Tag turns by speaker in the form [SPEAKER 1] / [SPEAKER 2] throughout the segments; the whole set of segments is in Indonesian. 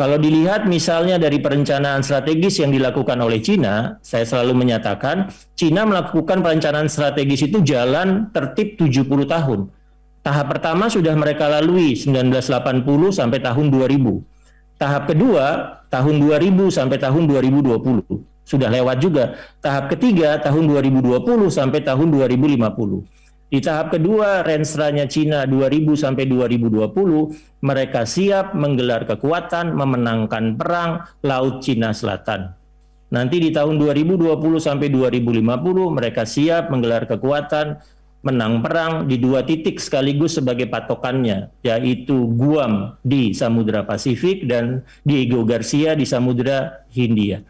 [SPEAKER 1] Kalau dilihat misalnya dari perencanaan strategis yang dilakukan oleh Cina, saya selalu menyatakan Cina melakukan perencanaan strategis itu jalan tertib 70 tahun. Tahap pertama sudah mereka lalui 1980 sampai tahun 2000. Tahap kedua tahun 2000 sampai tahun 2020. Sudah lewat juga. Tahap ketiga tahun 2020 sampai tahun 2050. Di tahap kedua, rensranya Cina 2000 sampai 2020, mereka siap menggelar kekuatan, memenangkan perang Laut Cina Selatan. Nanti di tahun 2020 sampai 2050, mereka siap menggelar kekuatan, menang perang di dua titik sekaligus sebagai patokannya, yaitu Guam di Samudra Pasifik dan Diego Garcia di Samudra Hindia.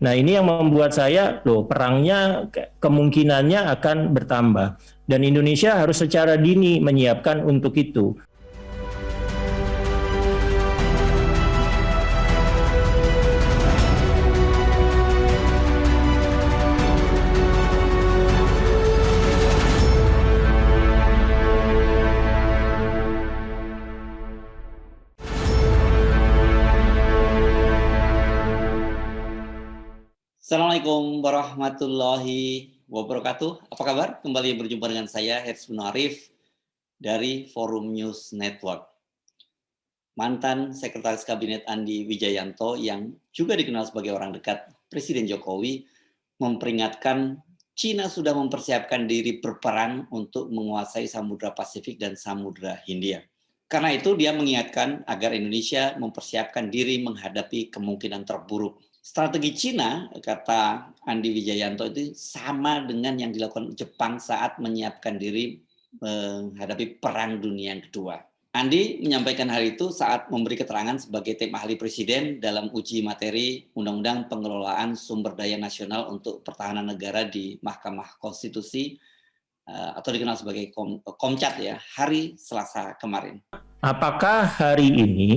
[SPEAKER 1] Nah, ini yang membuat saya, perangnya kemungkinannya akan bertambah. Dan Indonesia harus secara dini menyiapkan untuk itu.
[SPEAKER 2] Assalamualaikum warahmatullahi wabarakatuh. Apa kabar? Kembali berjumpa dengan saya, Herz Munarif, dari Forum News Network. Mantan Sekretaris Kabinet Andi Wijayanto yang juga dikenal sebagai orang dekat Presiden Jokowi memperingatkan Cina sudah mempersiapkan diri berperang untuk menguasai Samudra Pasifik dan Samudra Hindia. Karena itu dia mengingatkan agar Indonesia mempersiapkan diri menghadapi kemungkinan terburuk. Strategi Cina, kata Andi Wijayanto, itu sama dengan yang dilakukan Jepang saat menyiapkan diri menghadapi Perang Dunia yang kedua. Andi menyampaikan hal itu saat memberi keterangan sebagai tim ahli Presiden dalam uji materi Undang-Undang Pengelolaan Sumber Daya Nasional untuk Pertahanan Negara di Mahkamah Konstitusi atau dikenal sebagai Komcat ya, hari Selasa kemarin.
[SPEAKER 1] Apakah hari ini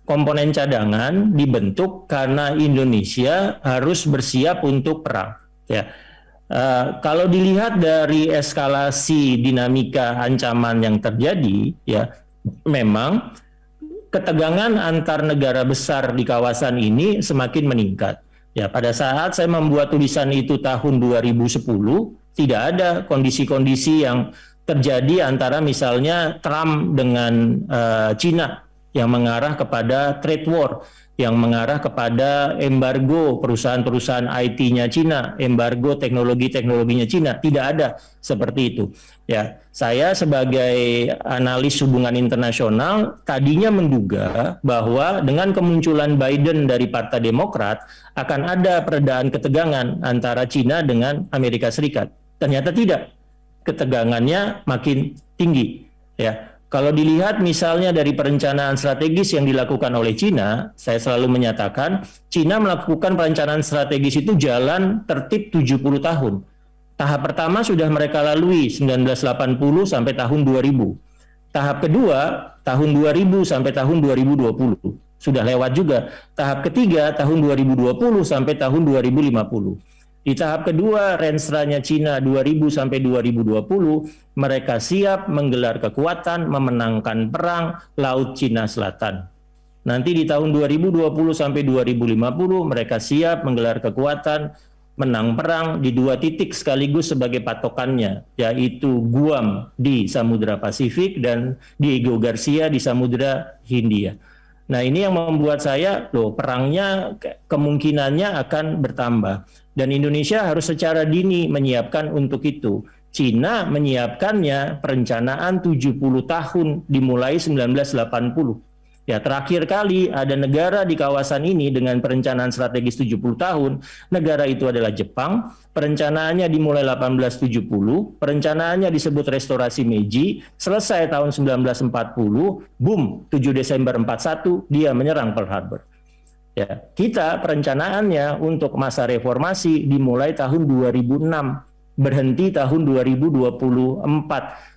[SPEAKER 1] komponen cadangan dibentuk karena Indonesia harus bersiap untuk perang? Ya, kalau dilihat dari eskalasi dinamika ancaman yang terjadi, ya memang ketegangan antar negara besar di kawasan ini semakin meningkat. Ya, pada saat saya membuat tulisan itu tahun 2010, tidak ada kondisi-kondisi yang terjadi antara misalnya Trump dengan Cina yang mengarah kepada trade war, yang mengarah kepada embargo perusahaan-perusahaan IT-nya Cina, embargo teknologi-teknologinya Cina. Tidak ada seperti itu. Ya, saya sebagai analis hubungan internasional tadinya menduga bahwa dengan kemunculan Biden dari Partai Demokrat akan ada peredaan ketegangan antara Cina dengan Amerika Serikat. Ternyata tidak. Ketegangannya makin tinggi. Ya. Kalau dilihat misalnya dari perencanaan strategis yang dilakukan oleh Cina, saya selalu menyatakan Cina melakukan perencanaan strategis itu jalan tertib 70 tahun. Tahap pertama sudah mereka lalui 1980 sampai tahun 2000. Tahap kedua tahun 2000 sampai tahun 2020. Sudah lewat juga. Tahap ketiga tahun 2020 sampai tahun 2050. Di tahap kedua, rensranya Cina 2000 sampai 2020, mereka siap menggelar kekuatan, memenangkan perang Laut Cina Selatan. Nanti di tahun 2020 sampai 2050, mereka siap menggelar kekuatan, menang perang di dua titik sekaligus sebagai patokannya, yaitu Guam di Samudra Pasifik dan Diego Garcia di Samudra Hindia. Nah, ini yang membuat saya, perangnya kemungkinannya akan bertambah. Dan Indonesia harus secara dini menyiapkan untuk itu. Cina menyiapkannya perencanaan 70 tahun dimulai 1980. Ya, terakhir kali ada negara di kawasan ini dengan perencanaan strategis 70 tahun, negara itu adalah Jepang. Perencanaannya dimulai 1870, perencanaannya disebut restorasi Meiji, selesai tahun 1940, boom, 7 Desember 41 dia menyerang Pearl Harbor. Ya, kita perencanaannya untuk masa reformasi dimulai tahun 2006, berhenti tahun 2024,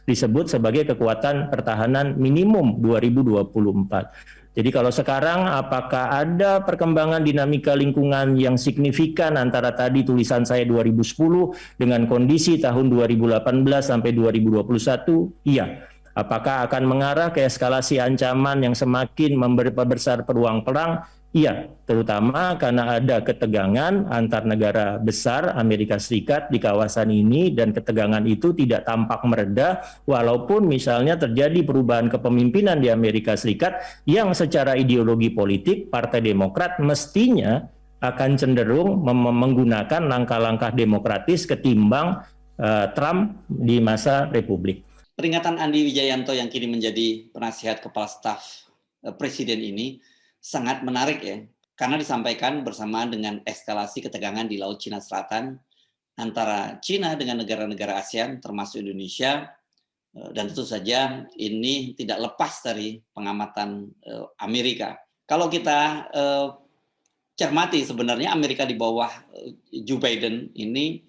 [SPEAKER 1] disebut sebagai kekuatan pertahanan minimum 2024. Jadi kalau sekarang apakah ada perkembangan dinamika lingkungan yang signifikan antara tadi tulisan saya 2010 dengan kondisi tahun 2018 sampai 2021? Iya. Apakah akan mengarah ke eskalasi ancaman yang semakin membesar peluang perang? Iya, terutama karena ada ketegangan antar negara besar Amerika Serikat di kawasan ini dan ketegangan itu tidak tampak mereda walaupun misalnya terjadi perubahan kepemimpinan di Amerika Serikat yang secara ideologi politik Partai Demokrat mestinya akan cenderung menggunakan langkah-langkah demokratis ketimbang Trump di masa Republik.
[SPEAKER 2] Peringatan Andi Wijayanto yang kini menjadi penasihat kepala staf Presiden ini sangat menarik ya, karena disampaikan bersamaan dengan eskalasi ketegangan di Laut Cina Selatan antara Cina dengan negara-negara ASEAN termasuk Indonesia, dan tentu saja ini tidak lepas dari pengamatan Amerika. Kalau kita cermati sebenarnya Amerika di bawah Joe Biden ini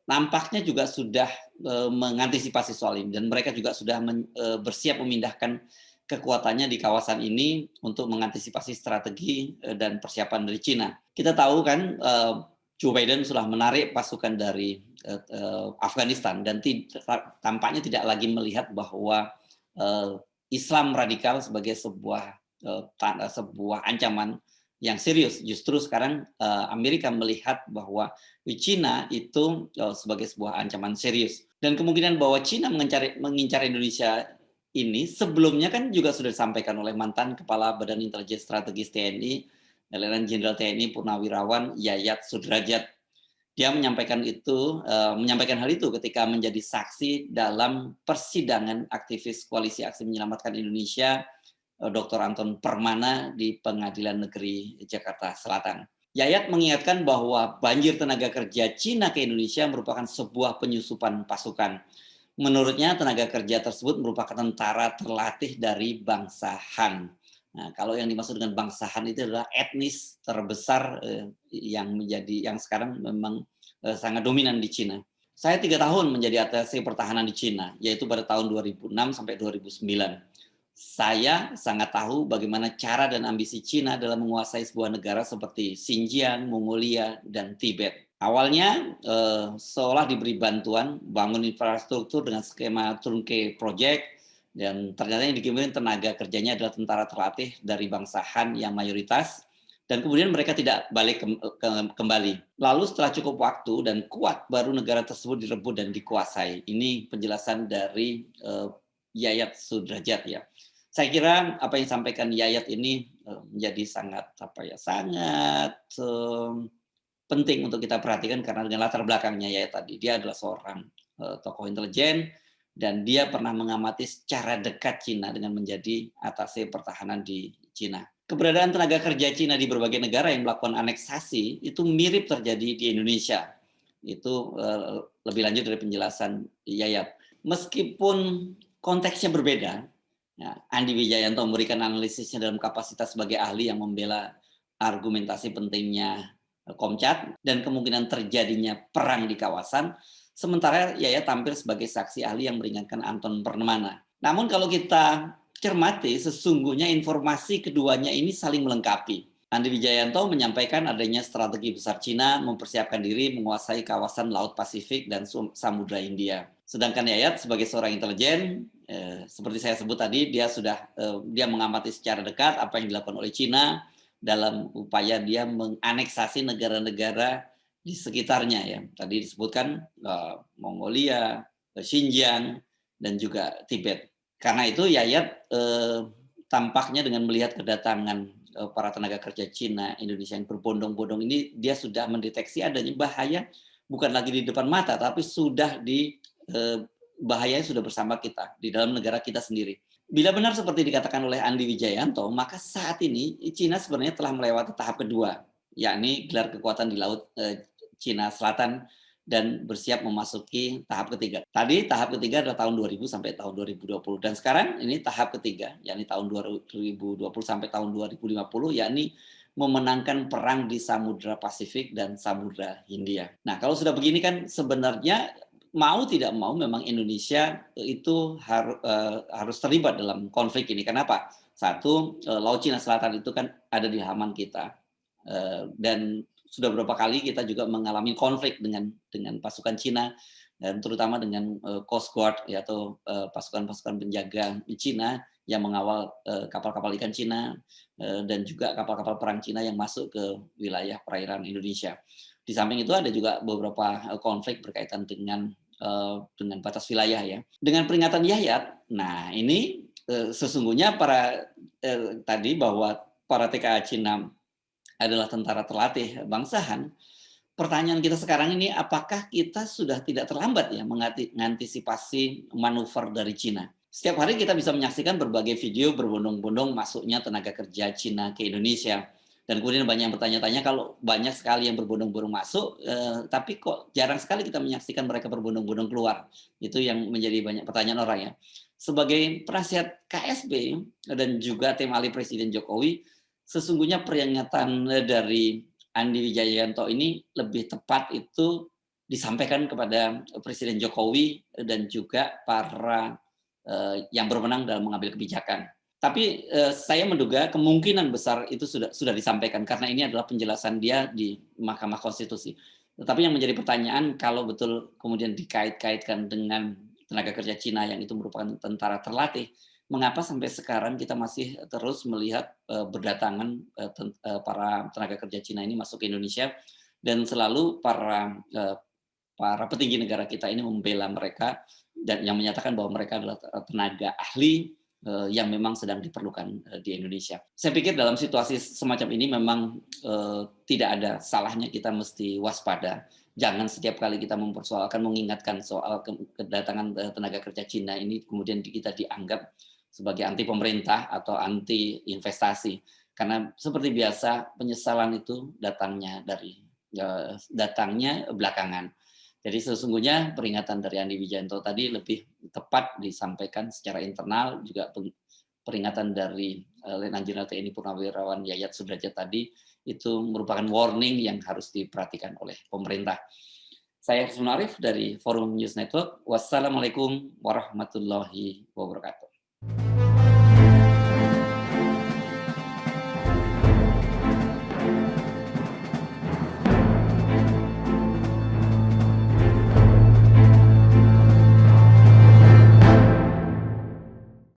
[SPEAKER 2] nampaknya juga sudah mengantisipasi soal ini dan mereka juga sudah bersiap memindahkan kekuatannya di kawasan ini untuk mengantisipasi strategi dan persiapan dari Cina. Kita tahu kan Joe Biden sudah menarik pasukan dari Afghanistan dan tampaknya tidak lagi melihat bahwa Islam radikal sebagai sebuah ancaman yang serius. Justru sekarang Amerika melihat bahwa Cina itu sebagai sebuah ancaman serius. Dan kemungkinan bahwa Cina mengincar Indonesia ini sebelumnya kan juga sudah disampaikan oleh mantan Kepala Badan Intelijen Strategis TNI, Letnan Jenderal TNI Purnawirawan Yayat Sudrajat. Dia menyampaikan hal itu ketika menjadi saksi dalam persidangan aktivis Koalisi Aksi Menyelamatkan Indonesia, Dr. Anton Permana di Pengadilan Negeri Jakarta Selatan. Yayat mengingatkan bahwa banjir tenaga kerja Cina ke Indonesia merupakan sebuah penyusupan pasukan. Menurutnya tenaga kerja tersebut merupakan tentara terlatih dari bangsa Han. Nah, kalau yang dimaksud dengan bangsa Han itu adalah etnis terbesar yang sekarang memang sangat dominan di Cina. Saya 3 tahun menjadi atasé pertahanan di Cina, yaitu pada tahun 2006 sampai 2009. Saya sangat tahu bagaimana cara dan ambisi Cina dalam menguasai sebuah negara seperti Xinjiang, Mongolia, dan Tibet. Awalnya seolah diberi bantuan bangun infrastruktur dengan skema turnkey project, dan ternyata yang dikirimkan tenaga kerjanya adalah tentara terlatih dari bangsa Han yang mayoritas, dan kemudian mereka tidak balik kembali. Lalu setelah cukup waktu dan kuat, baru negara tersebut direbut dan dikuasai. Ini penjelasan dari Yayat Sudrajat ya. Saya kira apa yang disampaikan Yayat ini menjadi sangat penting untuk kita perhatikan karena dengan latar belakangnya Yayat tadi, dia adalah seorang tokoh intelijen dan dia pernah mengamati secara dekat Cina dengan menjadi atasé pertahanan di Cina. Keberadaan tenaga kerja Cina di berbagai negara yang melakukan aneksasi itu mirip terjadi di Indonesia. Itu lebih lanjut dari penjelasan Yayat. Meskipun konteksnya berbeda, ya, Andi Wijayanto memberikan analisisnya dalam kapasitas sebagai ahli yang membela argumentasi pentingnya Komcat dan kemungkinan terjadinya perang di kawasan, sementara Yayat tampil sebagai saksi ahli yang meringankan Anton Permana. Namun kalau kita cermati, sesungguhnya informasi keduanya ini saling melengkapi. Andi Wijayanto menyampaikan adanya strategi besar Cina mempersiapkan diri menguasai kawasan Laut Pasifik dan Samudra Hindia. Sedangkan Yayat sebagai seorang intelijen, seperti saya sebut tadi, dia mengamati secara dekat apa yang dilakukan oleh Cina dalam upaya dia menganeksasi negara-negara di sekitarnya ya. Tadi disebutkan Mongolia, Xinjiang, dan juga Tibet. Karena itu Yayat tampaknya dengan melihat kedatangan para tenaga kerja Cina, Indonesia yang berbondong-bondong ini, dia sudah mendeteksi adanya bahaya bukan lagi di depan mata, tapi sudah bahayanya sudah bersama kita, di dalam negara kita sendiri. Bila benar seperti dikatakan oleh Andi Wijayanto, maka saat ini Cina sebenarnya telah melewati tahap kedua, yakni gelar kekuatan di Laut Cina Selatan dan bersiap memasuki tahap ketiga. Tadi tahap ketiga adalah tahun 2000 sampai tahun 2020, dan sekarang ini tahap ketiga, yakni tahun 2020 sampai tahun 2050, yakni memenangkan perang di Samudra Pasifik dan Samudra Hindia. Nah, kalau sudah begini kan sebenarnya mau tidak mau memang Indonesia itu harus terlibat dalam konflik ini. Kenapa? Satu, Laut Cina Selatan itu kan ada di halaman kita, dan sudah beberapa kali kita juga mengalami konflik dengan pasukan Cina dan terutama dengan Coast Guard ya, atau pasukan-pasukan penjaga Cina yang mengawal kapal-kapal ikan Cina dan juga kapal-kapal perang Cina yang masuk ke wilayah perairan Indonesia. Di samping itu ada juga beberapa konflik berkaitan dengan batas wilayah ya. Dengan peringatan Yayat, nah ini sesungguhnya tadi bahwa para TKA Cina adalah tentara terlatih bangsa Han. Pertanyaan kita sekarang ini, apakah kita sudah tidak terlambat ya mengantisipasi manuver dari Cina? Setiap hari kita bisa menyaksikan berbagai video berbondong-bondong masuknya tenaga kerja Cina ke Indonesia. Dan kemudian banyak yang bertanya-tanya, kalau banyak sekali yang berbondong-bondong masuk, tapi kok jarang sekali kita menyaksikan mereka berbondong-bondong keluar. Itu yang menjadi banyak pertanyaan orang ya. Sebagai penasihat KSB dan juga tim ahli Presiden Jokowi, sesungguhnya peringatan dari Andi Wijayanto ini lebih tepat itu disampaikan kepada Presiden Jokowi dan juga para yang berwenang dalam mengambil kebijakan. Tapi saya menduga kemungkinan besar itu sudah disampaikan karena ini adalah penjelasan dia di Mahkamah Konstitusi. Tetapi yang menjadi pertanyaan, kalau betul kemudian dikait-kaitkan dengan tenaga kerja Cina yang itu merupakan tentara terlatih, mengapa sampai sekarang kita masih terus melihat berdatangan para tenaga kerja Cina ini masuk ke Indonesia, dan selalu para petinggi negara kita ini membela mereka dan yang menyatakan bahwa mereka adalah tenaga ahli yang memang sedang diperlukan di Indonesia. Saya pikir dalam situasi semacam ini memang tidak ada salahnya kita mesti waspada. Jangan setiap kali kita mempersoalkan, mengingatkan soal kedatangan tenaga kerja Cina ini kemudian kita dianggap sebagai anti pemerintah atau anti investasi. Karena seperti biasa penyesalan itu datangnya belakangan. Jadi sesungguhnya peringatan dari Andi Wijayanto tadi lebih tepat disampaikan secara internal, juga peringatan dari Letnan Jenderal TNI Purnawirawan Yayat Sudrajat tadi itu merupakan warning yang harus diperhatikan oleh pemerintah. Saya Hersman Arif dari Forum News Network. Wassalamualaikum warahmatullahi wabarakatuh.